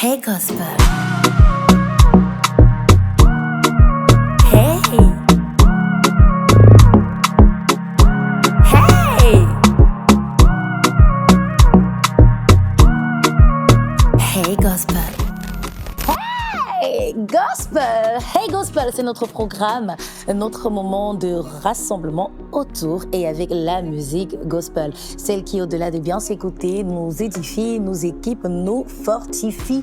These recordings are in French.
Hey Gospel. Hey. Hey. Hey Gospel. Hey Gospel. Hey Gospel, c'est notre programme, notre moment de rassemblement autour et avec la musique gospel. Celle qui, au-delà de bien s'écouter, nous édifie, nous équipe, nous fortifie.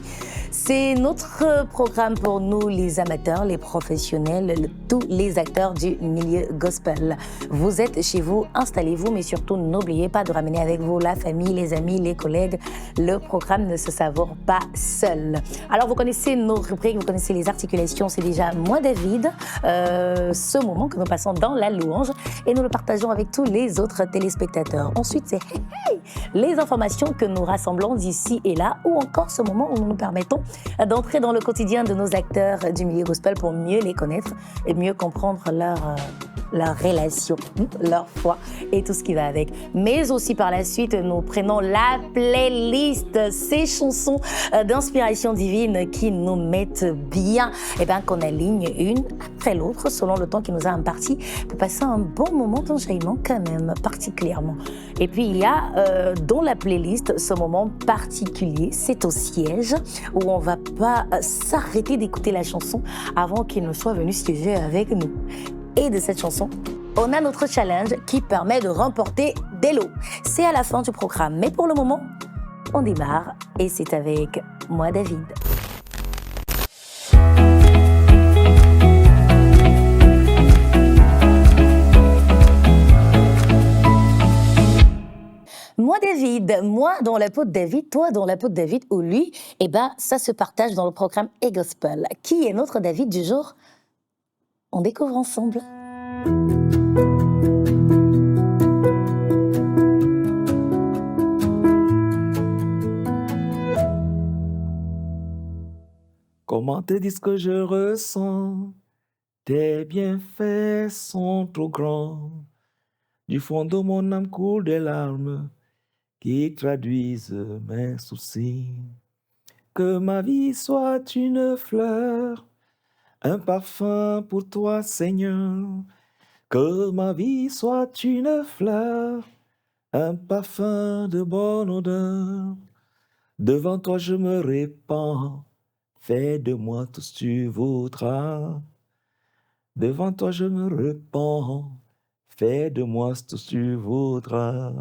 C'est notre programme pour nous, les amateurs, les professionnels, tous les acteurs du milieu gospel. Vous êtes chez vous, installez-vous, mais surtout n'oubliez pas de ramener avec vous la famille, les amis, les collègues. Le programme ne se savoure pas seul. Alors, vous connaissez nos rubriques, vous connaissez les articulations. C'est déjà moi, David, ce moment que nous passons dans la louange et nous le partageons avec tous les autres téléspectateurs. Ensuite, c'est les informations que nous rassemblons d'ici et là, ou encore ce moment où nous nous permettons d'entrer dans le quotidien de nos acteurs du milieu gospel pour mieux les connaître et mieux comprendre leur relation, leur foi et tout ce qui va avec. Mais aussi par la suite, nous prenons la playlist, ces chansons d'inspiration divine qui nous mettent bien, et bien qu'on aligne une après l'autre selon le temps qui nous a imparti pour passer un bon moment d'enjaillement quand même, particulièrement. Et puis il y a dans la playlist ce moment particulier, c'est au siège, où on va pas s'arrêter d'écouter la chanson avant qu'il ne soit venu siéger avec nous. Et de cette chanson, on a notre challenge qui permet de remporter des lots. C'est à la fin du programme, mais pour le moment, on démarre et c'est avec moi, David. Moi, David, moi dans la peau de David, toi dans la peau de David, ou lui, eh ben, ça se partage dans le programme E-Gospel. Qui est notre David du jour ? On découvre ensemble. Comment te dire ce que je ressens? Tes bienfaits sont trop grands. Du fond de mon âme coulent des larmes qui traduisent mes soucis. Que ma vie soit une fleur, un parfum pour toi, Seigneur. Que ma vie soit une fleur, un parfum de bonne odeur. Devant toi je me répands, fais de moi tout ce que tu voudras. Devant toi je me répands, fais de moi tout ce que tu voudras.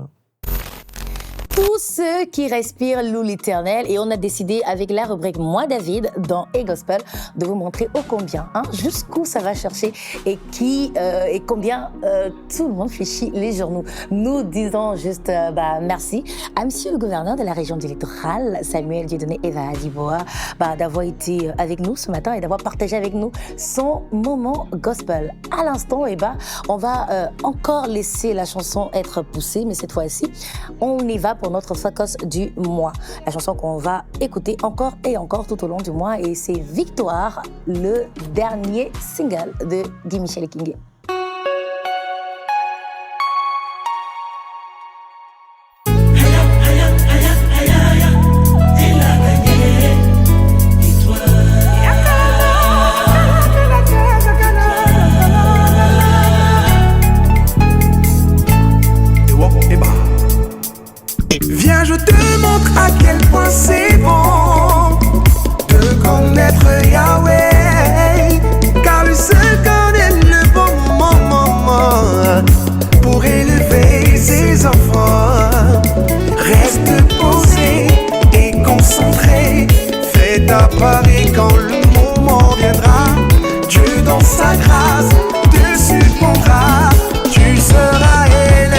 Tous ceux qui respirent louent l'Éternel, et on a décidé avec la rubrique Moi David dans E-Gospel de vous montrer ô combien, jusqu'où ça va chercher et et combien tout le monde fléchit les genoux. Nous disons juste merci à monsieur le gouverneur de la région du littoral, Samuel Dieudonné Eva Adiboa, d'avoir été avec nous ce matin et d'avoir partagé avec nous son moment gospel. À l'instant, on va encore laisser la chanson être poussée, mais cette fois-ci, on y va pour notre focus du mois. La chanson qu'on va écouter encore et encore tout au long du mois, et c'est Victoire, le dernier single de Guy Michel King. Viens, je te montre à quel point c'est bon de connaître Yahweh, car lui seul connaît le bon moment pour élever ses enfants. Reste posé et concentré, fais ta part et quand le moment viendra, Dieu dans sa grâce te surprendra, tu seras élevé.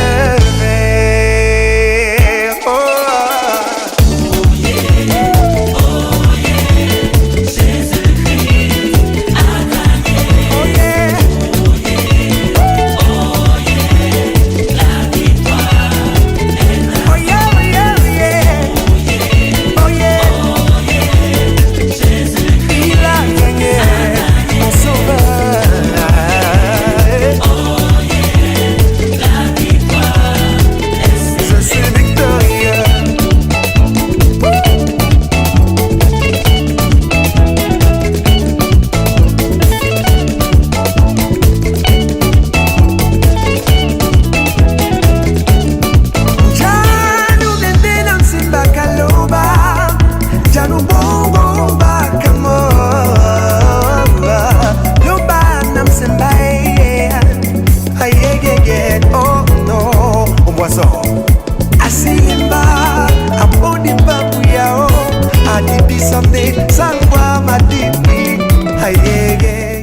di someday, sangwa madini. Aye, yeah, yeah.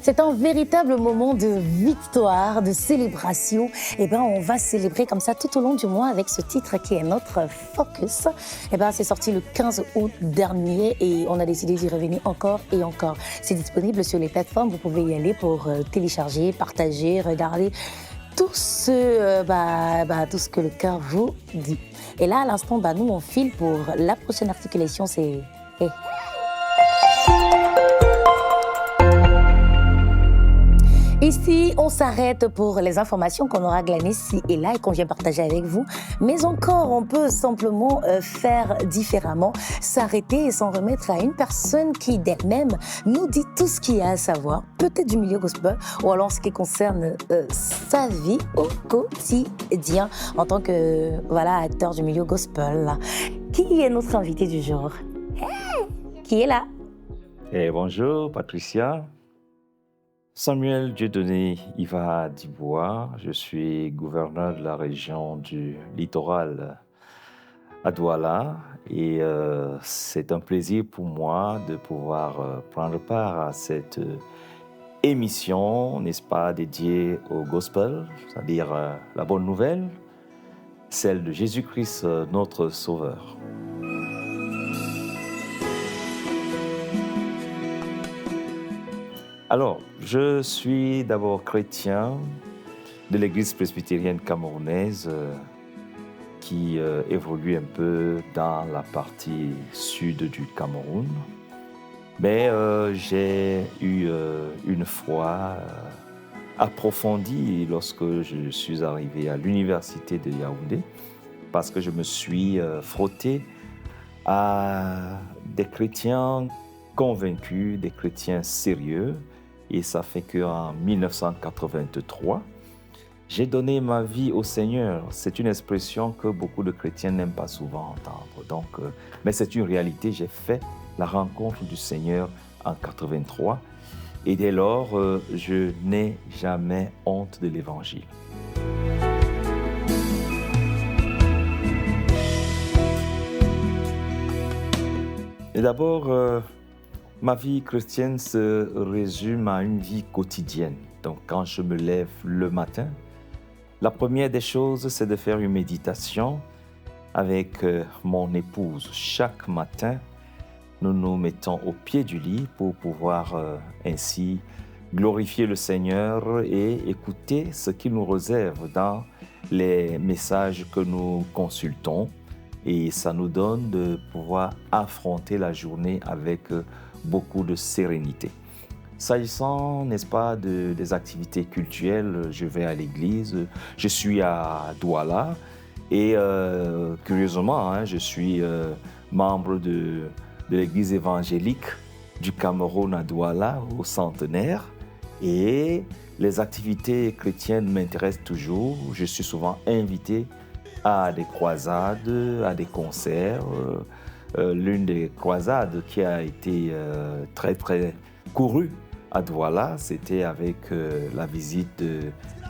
C'est un véritable moment de victoire, de célébration. Et ben, on va célébrer comme ça tout au long du mois avec ce titre qui est notre focus. Et ben, c'est sorti le 15 août dernier et on a décidé d'y revenir encore et encore. C'est disponible sur les plateformes. Vous pouvez y aller pour télécharger, partager, regarder tout ce que le cœur vous dit. Et là, à l'instant, nous, on file pour la prochaine articulation. C'est... Ici, on s'arrête pour les informations qu'on aura glanées ci et là et qu'on vient partager avec vous. Mais encore, on peut simplement faire différemment, s'arrêter et s'en remettre à une personne qui d'elle-même nous dit tout ce qu'il y a à savoir, peut-être du milieu gospel, ou alors ce qui concerne sa vie au quotidien en tant que acteur du milieu gospel. Qui est notre invité du jour? Hey, qui est là? Bonjour Patricia. Samuel Dieudonné Iva Dibois, je suis gouverneur de la région du littoral à Douala et c'est un plaisir pour moi de pouvoir prendre part à cette émission, n'est-ce pas, dédiée au gospel, c'est-à-dire la bonne nouvelle, celle de Jésus-Christ, notre Sauveur. Alors, je suis d'abord chrétien de l'église presbytérienne camerounaise qui évolue un peu dans la partie sud du Cameroun. Mais j'ai eu une foi approfondie lorsque je suis arrivé à l'université de Yaoundé parce que je me suis frotté à des chrétiens convaincus, des chrétiens sérieux. Et ça fait qu'en 1983, j'ai donné ma vie au Seigneur. C'est une expression que beaucoup de chrétiens n'aiment pas souvent entendre. Mais c'est une réalité. J'ai fait la rencontre du Seigneur en 83. Et dès lors, je n'ai jamais honte de l'Évangile. Et d'abord, ma vie chrétienne se résume à une vie quotidienne. Donc, quand je me lève le matin, la première des choses, c'est de faire une méditation avec mon épouse. Chaque matin, nous nous mettons au pied du lit pour pouvoir ainsi glorifier le Seigneur et écouter ce qu'il nous réserve dans les messages que nous consultons. Et ça nous donne de pouvoir affronter la journée avec beaucoup de sérénité. S'agissant, n'est-ce pas, des activités culturelles, je vais à l'église, je suis à Douala et curieusement, je suis membre de l'église évangélique du Cameroun à Douala, au centenaire, et les activités chrétiennes m'intéressent toujours. Je suis souvent invité à des croisades, à des concerts. L'une des croisades qui a été très très courue à Douala, c'était avec la visite de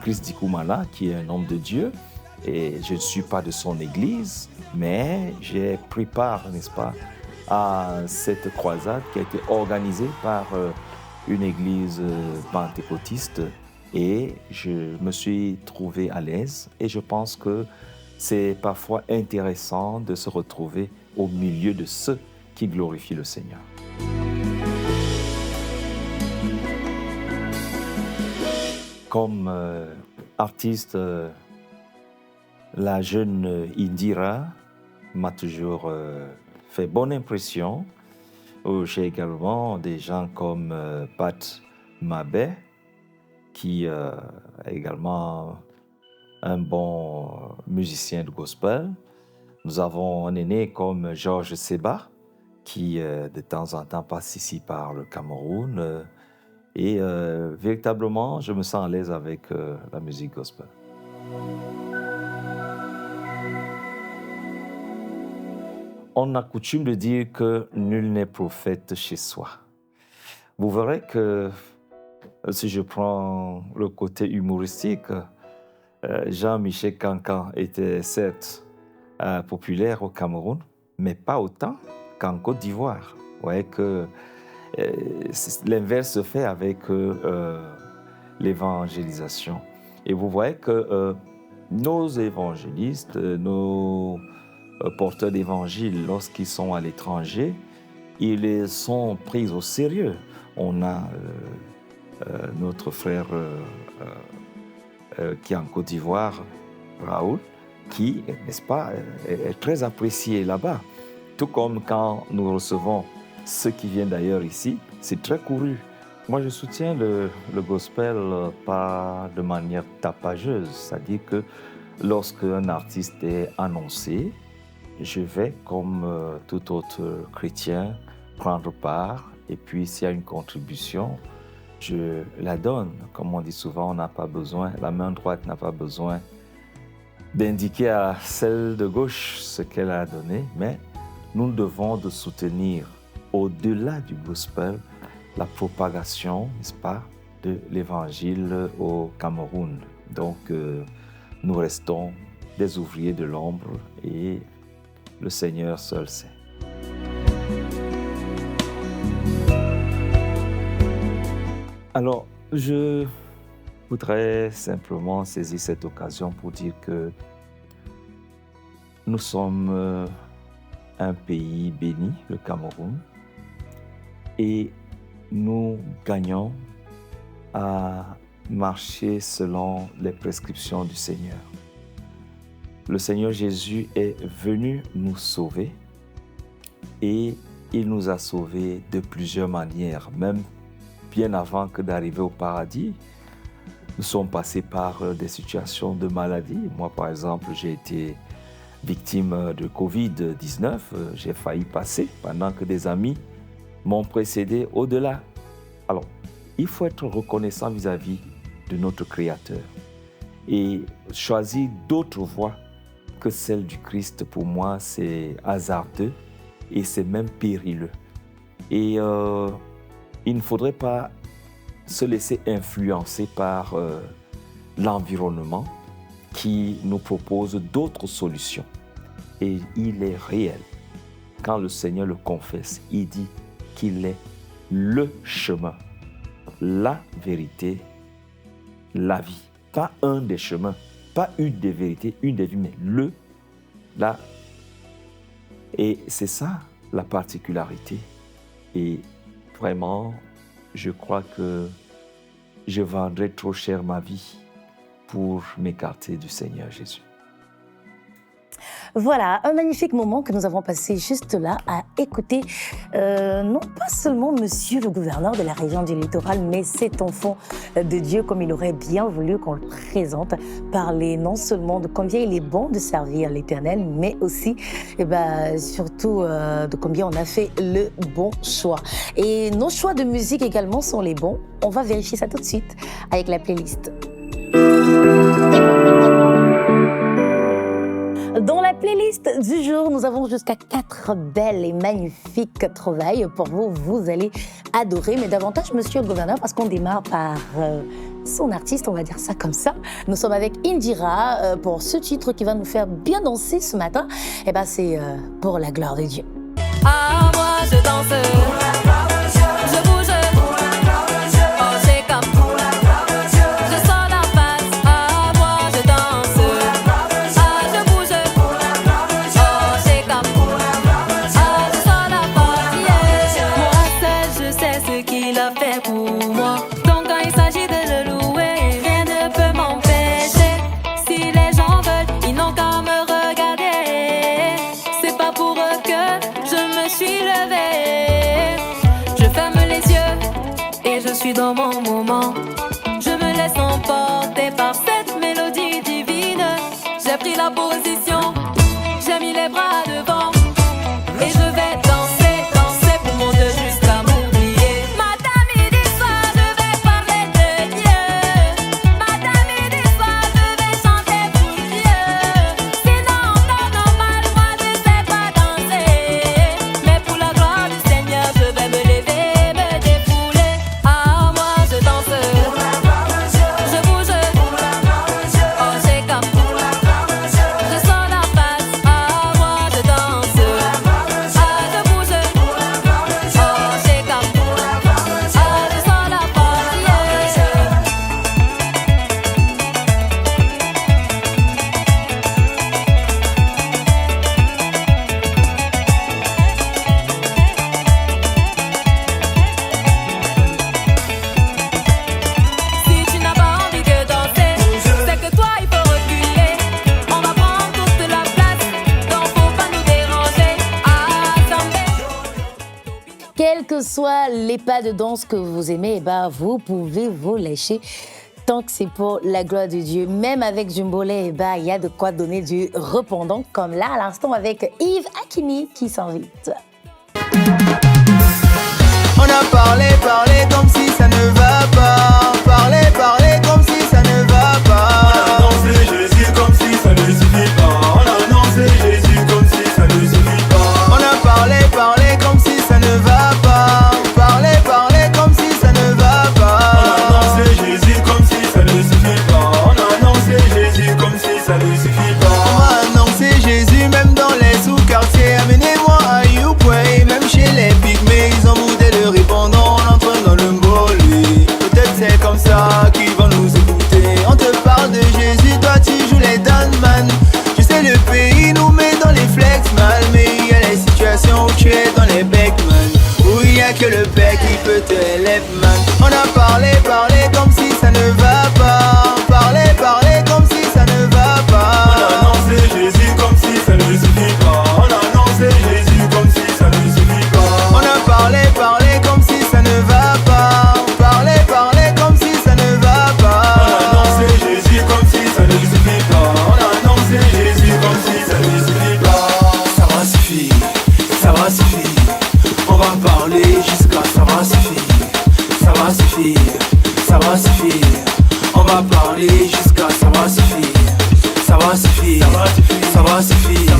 Christ Dikoumana, qui est un homme de Dieu. Et je ne suis pas de son église, mais j'ai pris part, n'est-ce pas, à cette croisade qui a été organisée par une église pentecôtiste. Et je me suis trouvé à l'aise et je pense que c'est parfois intéressant de se retrouver au milieu de ceux qui glorifient le Seigneur. Comme artiste, la jeune Indira m'a toujours fait bonne impression. J'ai également des gens comme Pat Mabé, qui est également un bon musicien de gospel. Nous avons un aîné comme Georges Seba, qui de temps en temps passe ici par le Cameroun. Et véritablement, je me sens à l'aise avec la musique gospel. On a coutume de dire que nul n'est prophète chez soi. Vous verrez que si je prends le côté humoristique, Jean-Michel Cancan était certes populaire au Cameroun, mais pas autant qu'en Côte d'Ivoire. Vous voyez que l'inverse se fait avec l'évangélisation. Et vous voyez que nos évangélistes, nos porteurs d'évangile, lorsqu'ils sont à l'étranger, ils les sont pris au sérieux. On a notre frère qui est en Côte d'Ivoire, Raoul, qui, n'est-ce pas, est très apprécié là-bas. Tout comme quand nous recevons ceux qui viennent d'ailleurs ici, c'est très couru. Moi, je soutiens le gospel pas de manière tapageuse, c'est-à-dire que lorsqu'un artiste est annoncé, je vais, comme tout autre chrétien, prendre part, et puis s'il y a une contribution, je la donne. Comme on dit souvent, on n'a pas besoin, la main droite n'a pas besoin d'indiquer à celle de gauche ce qu'elle a donné, mais nous devons de soutenir, au-delà du gospel, la propagation, n'est-ce pas, de l'évangile au Cameroun. Donc, nous restons des ouvriers de l'ombre et le Seigneur seul sait. Alors, je voudrais simplement saisir cette occasion pour dire que nous sommes un pays béni, le Cameroun, et nous gagnons à marcher selon les prescriptions du Seigneur. Le Seigneur Jésus est venu nous sauver et il nous a sauvés de plusieurs manières, même bien avant que d'arriver au paradis. Nous sommes passés par des situations de maladie. Moi, par exemple, j'ai été victime de Covid-19. J'ai failli passer pendant que des amis m'ont précédé au-delà. Alors, il faut être reconnaissant vis-à-vis de notre Créateur et choisir d'autres voies que celle du Christ. Pour moi, c'est hasardeux et c'est même périlleux. Et il ne faudrait pas se laisser influencer par l'environnement qui nous propose d'autres solutions. Et il est réel. Quand le Seigneur le confesse, il dit qu'il est le chemin, la vérité, la vie. Pas un des chemins, pas une des vérités, une des vies, mais la. Et c'est ça la particularité. Et vraiment, je crois que je vendrais trop cher ma vie pour m'écarter du Seigneur Jésus. Voilà, un magnifique moment que nous avons passé juste là à écouter non pas seulement monsieur le gouverneur de la région du littoral, mais cet enfant de Dieu comme il aurait bien voulu qu'on le présente, parler non seulement de combien il est bon de servir l'Éternel, mais aussi surtout de combien on a fait le bon choix. Et nos choix de musique également sont les bons. On va vérifier ça tout de suite avec la playlist. Dans la playlist du jour, nous avons jusqu'à 4 belles et magnifiques trouvailles pour vous. Vous allez adorer, mais davantage monsieur le gouverneur, parce qu'on démarre par son artiste, on va dire ça comme ça. Nous sommes avec Indira pour ce titre qui va nous faire bien danser ce matin. Et c'est pour la gloire de Dieu. Ah, moi je danse, je bouge, oh c'est comme je sors la face. Ah, moi je danse, ah je bouge, oh c'est comme ah je sors la face. Yeah. Moi seul je sais ce qu'il a fait pour moi. Donc quand il s'agit de le louer, rien ne peut m'empêcher. Si les gens veulent, ils n'ont qu'à me regarder. C'est pas pour eux que je me suis levée. Je ferme les yeux et je suis dans mon moment. Je me laisse emporter par cette mélodie divine. J'ai pris la position, j'ai mis les bras devant et je vais danser, danser pour mon Dieu jusqu'à m'oublier. Matin, midi, soir, je vais parler de Dieu. Matin, midi, soir, je vais chanter pour Dieu. Sinon, en temps normal, moi je sais pas danser. Mais pour la gloire du Seigneur, je vais me lever, me défouler. Ah, moi je danse, je bouge, oh c'est comme je sors quels que soient les pas de danse que vous aimez, vous pouvez vous lâcher tant que c'est pour la gloire de Dieu. Même avec Jumbolé, il y a de quoi donner du répondant, comme là à l'instant avec Yves Hakimi qui s'invite. On a parlé comme si ça ne va pas. Parlé comme si ça ne va pas. On a annoncé Jésus comme si ça ne suffit pas. On a annoncé Jésus comme si ça ne suffit pas. On a parlé comme si ça ne va pas. Parlé comme si ça ne va pas. On a annoncé Jésus comme si ça ne suffit pas. On a annoncé Jésus comme si ça ne suffit pas. On va annoncer Jésus même dans les sous-quartiers. Amenez-moi à YouPay. Même chez les pygmées, ils ont boudé le répondant. On entre dans le mboli. Peut-être c'est comme ça qu'ils vont nous écouter. On te parle de Jésus, toi tu joues les Danman. Je sais le pays nous met dans les flex mal. Mais il y a les situations où tu es dans les becs man. Où il y a que le bec qui peut te élève man. On a parlé comme si ça ne va pas. Parlé comme si ça ne va pas. On a annoncé Jésus comme si ça ne suffit pas. On a annoncé Jésus comme si ça ne suffit pas. On a parlé comme si ça ne va pas. Parlé comme si ça ne va pas. On a annoncé Jésus comme si ça ne suffit pas. On a annoncé Jésus comme si ça ne suffit pas. Ça va suffire, ça va suffire. On va parler jusqu'à ça va suffire. Ça va suffire, ça va suffire. On va parler jusqu'à ça va suffire. Ça va suffire, ça va suffire.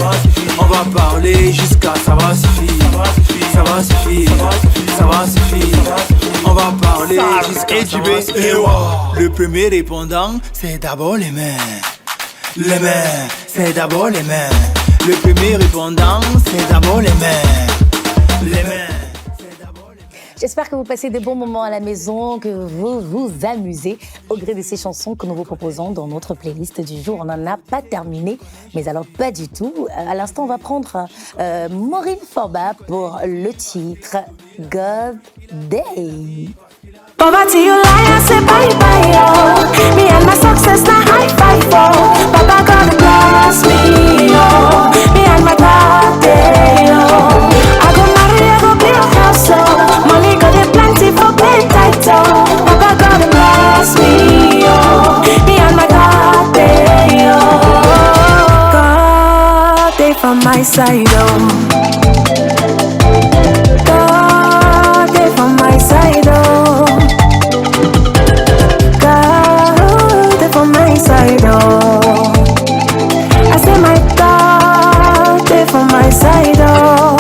On va parler jusqu'à ça va suffire. Ça va suffire, ça va suffire. On va parler jusqu'à ça va suffire. Le premier répondant, c'est d'abord les mains. Les mains, c'est d'abord les mains. Le premier répondant, c'est d'abord les mains. Les mains. J'espère que vous passez des bons moments à la maison, que vous vous amusez au gré de ces chansons que nous vous proposons dans notre playlist du jour. On n'en a pas terminé, mais alors pas du tout. À l'instant, on va prendre Maureen Forba pour le titre God Day. Poverty, you lie, I say bye bye, oh. Me and my success, now high five, oh. Papa God bless me, oh. Me and my God, day, oh. I go marry, I go build a house, oh. Money got it plenty for pay title. Papa God bless me, oh. Me and my God, day, oh. God, day from my side, oh. God, day from my side, oh. My side, oh. I say my God, they from my side, oh.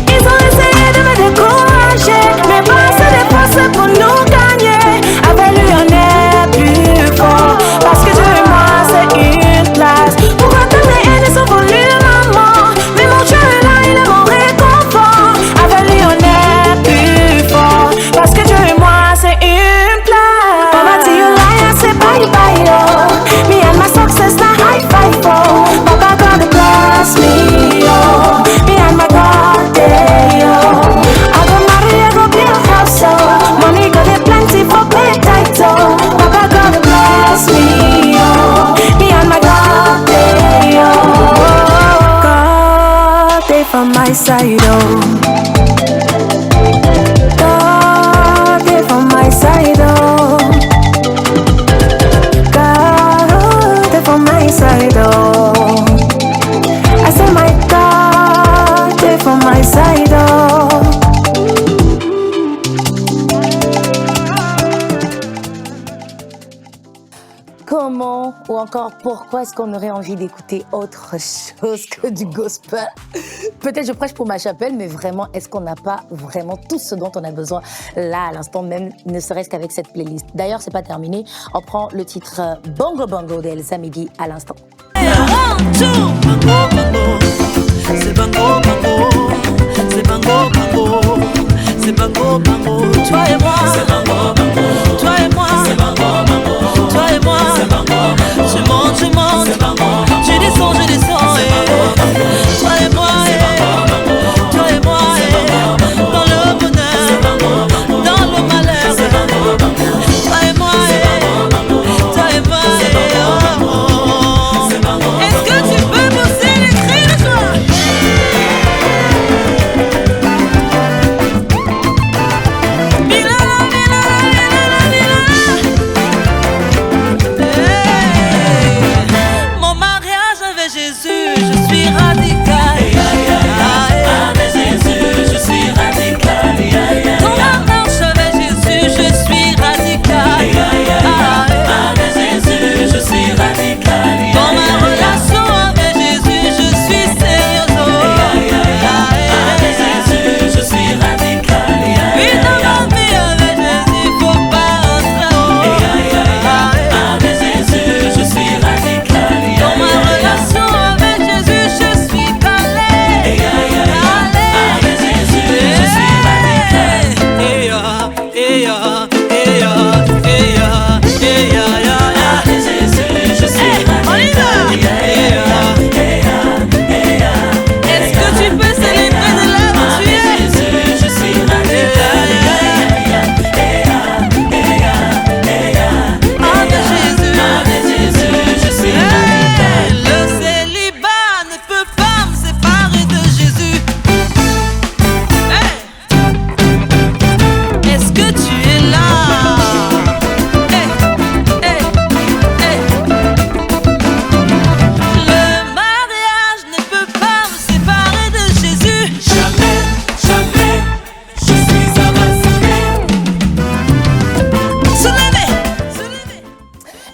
Ils ont essayé de me décourager, mais pas c'est des forces pour nous gagner. Avec lui on est plus fort, parce que Dieu et moi c'est une place. Pour atteindre les haines sont voulu maman, mais mon Dieu est là, il est mon réconfort. Avec lui on est plus fort, parce que Dieu et moi c'est une place. Poverty you lie, I say bye bye, oh. Me and my success now high five, oh. Papa God bless me, oh. Me and my God, day, oh. I go marry, I go build a house, oh. Money got it plenty for pay title. Papa God bless me, oh. Me and my God, day, oh. God, day from my side, oh. God, day from my side, oh. On my side, oh. I say my God, they from my side, oh. Comment ou encore pourquoi est-ce qu'on aurait envie d'écouter autre chose que du gospel? Peut-être je prêche pour ma chapelle, mais vraiment, est-ce qu'on n'a pas vraiment tout ce dont on a besoin là, à l'instant même, ne serait-ce qu'avec cette playlist? D'ailleurs, c'est pas terminé. On prend le titre Bongo Bongo d'Elsa Migi à l'instant. C'est Bongo Bongo, c'est Bongo Bongo, c'est Bongo Bongo, toi et moi, c'est Bongo Bongo, toi et moi, c'est Bongo Bongo, toi et moi, c'est Bongo Bongo, je monte, c'est Bongo Bongo, je descends, toi et moi, toi et moi, dans le bonheur, dans le malheur, toi et moi, toi et moi, oh. Est-ce que tu peux pousser les cris de joie?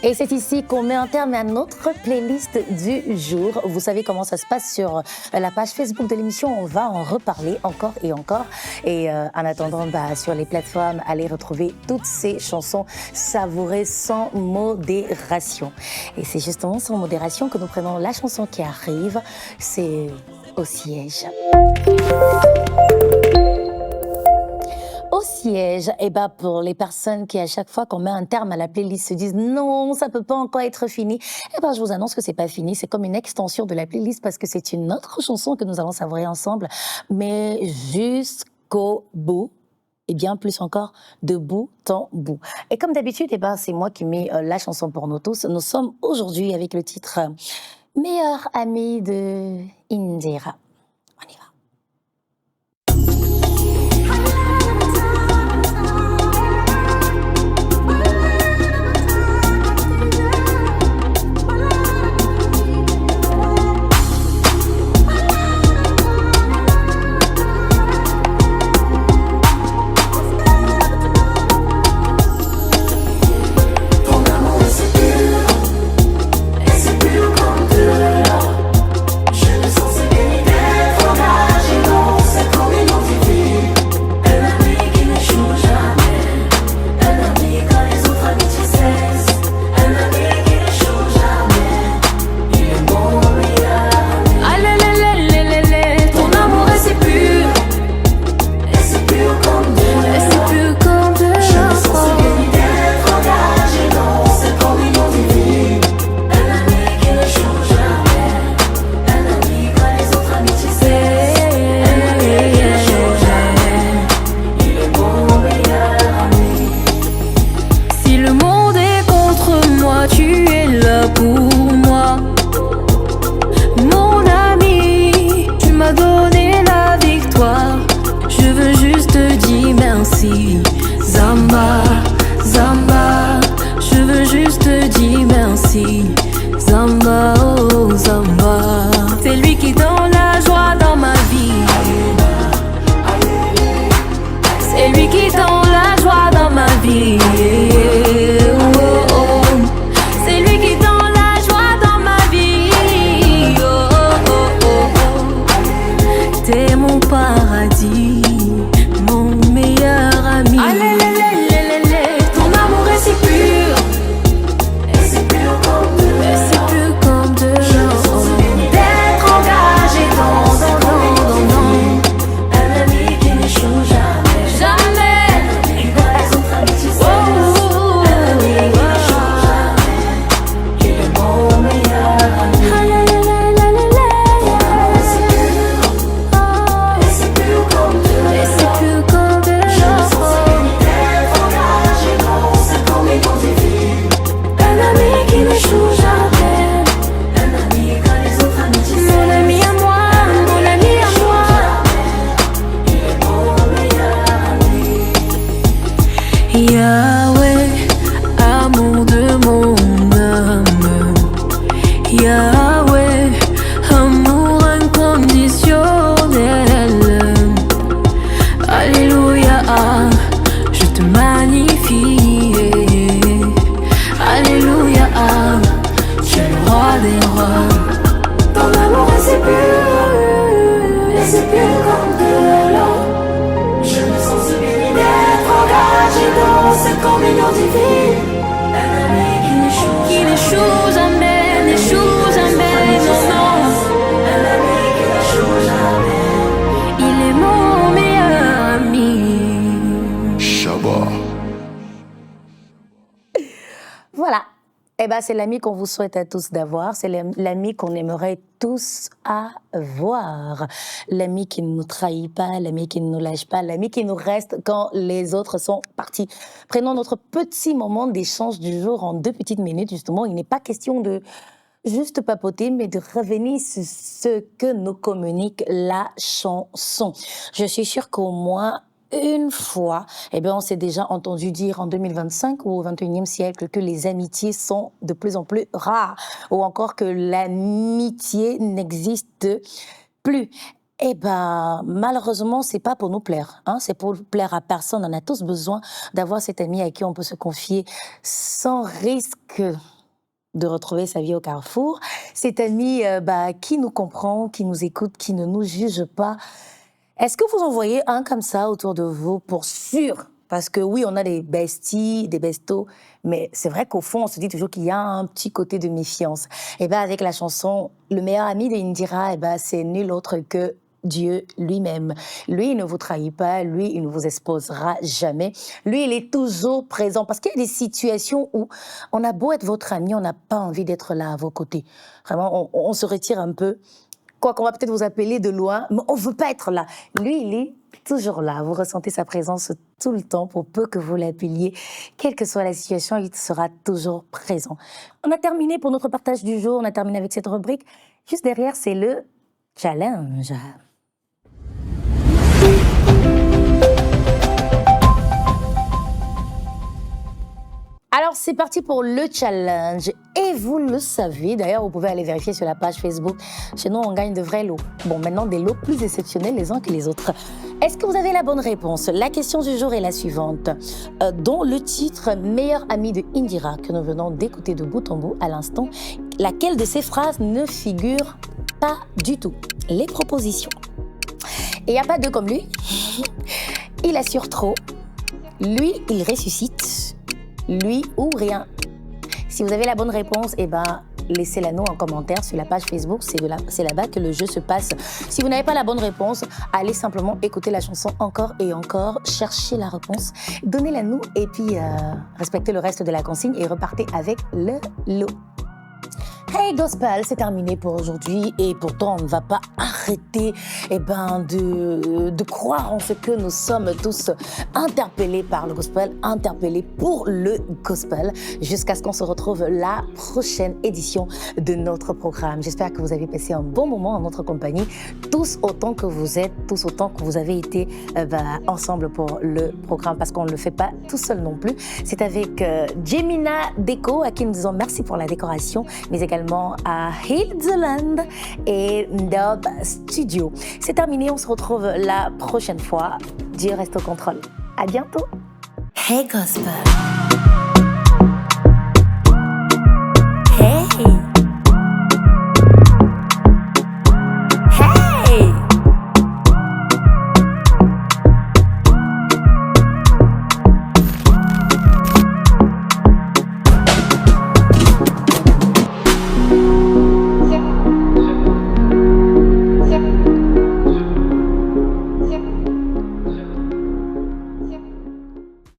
Et c'est ici qu'on met un terme à notre playlist du jour. Vous savez comment ça se passe sur la page Facebook de l'émission. On va en reparler encore et encore. Et en attendant, sur les plateformes, allez retrouver toutes ces chansons savourées sans modération. Et c'est justement sans modération que nous prenons la chanson qui arrive. C'est Au siège. Au siège, pour les personnes qui, à chaque fois qu'on met un terme à la playlist, se disent non, ça peut pas encore être fini, je vous annonce que c'est pas fini. C'est comme une extension de la playlist parce que c'est une autre chanson que nous allons savourer ensemble, mais jusqu'au bout. Et bien plus encore, de bout en bout. Et comme d'habitude, c'est moi qui mets la chanson pour nous tous. Nous sommes aujourd'hui avec le titre Meilleur ami de Indira. On y va. Voilà. C'est l'ami qu'on vous souhaite à tous d'avoir, c'est l'ami qu'on aimerait tous avoir, l'ami qui ne nous trahit pas, l'ami qui ne nous lâche pas, l'ami qui nous reste quand les autres sont partis. Prenons notre petit moment d'échange du jour en 2 petites minutes, justement. Il n'est pas question de juste papoter, mais de revenir sur ce que nous communique la chanson. Je suis sûre qu'au moins une fois, on s'est déjà entendu dire en 2025 ou au 21e siècle que les amitiés sont de plus en plus rares, ou encore que l'amitié n'existe plus. Malheureusement, c'est pas pour nous plaire, c'est pour plaire à personne. On a tous besoin d'avoir cet ami à qui on peut se confier sans risque de retrouver sa vie au carrefour. Cet ami qui nous comprend, qui nous écoute, qui ne nous juge pas. Est-ce que vous en voyez un comme ça autour de vous pour sûr? Parce que oui, on a des besties, des bestos, mais c'est vrai qu'au fond, on se dit toujours qu'il y a un petit côté de méfiance. Et bien, avec la chanson, le meilleur ami d'Indira, c'est nul autre que Dieu lui-même. Lui, il ne vous trahit pas, lui, il ne vous exposera jamais. Lui, il est toujours présent. Parce qu'il y a des situations où on a beau être votre ami, on n'a pas envie d'être là à vos côtés. Vraiment, on se retire un peu. Quoi qu'on va peut-être vous appeler de loin, mais on ne veut pas être là. Lui, il est toujours là. Vous ressentez sa présence tout le temps, pour peu que vous l'appeliez. Quelle que soit la situation, il sera toujours présent. On a terminé pour notre partage du jour, on a terminé avec cette rubrique. Juste derrière, c'est le challenge. Alors, c'est parti pour le challenge. Et vous le savez, d'ailleurs, vous pouvez aller vérifier sur la page Facebook. Chez nous, on gagne de vrais lots. Bon, maintenant, des lots plus exceptionnels les uns que les autres. Est-ce que vous avez la bonne réponse? La question du jour est la suivante. Dont le titre « Meilleur ami de Indira » que nous venons d'écouter de bout en bout à l'instant, laquelle de ces phrases ne figure pas du tout? Les propositions. Et il n'y a pas deux comme lui. Il assure trop. Lui, il ressuscite. Lui ou rien. Si vous avez la bonne réponse, laissez-la nous en commentaire sur la page Facebook. C'est là-bas que le jeu se passe. Si vous n'avez pas la bonne réponse, allez simplement écouter la chanson encore et encore, cherchez la réponse, donnez-la nous et puis respectez le reste de la consigne et repartez avec le lot. Hey Gospel, c'est terminé pour aujourd'hui et pourtant on ne va pas arrêter de croire en ce que nous sommes tous interpellés par le Gospel, interpellés pour le Gospel jusqu'à ce qu'on se retrouve la prochaine édition de notre programme. J'espère que vous avez passé un bon moment en notre compagnie, tous autant que vous êtes, tous autant que vous avez été ensemble pour le programme parce qu'on ne le fait pas tout seul non plus. C'est avec Jemina Déco à qui nous disons merci pour la décoration, mais également à Hildeland et Dub Studio. C'est terminé, on se retrouve la prochaine fois. Dieu reste au contrôle. À bientôt. Hey Gospel.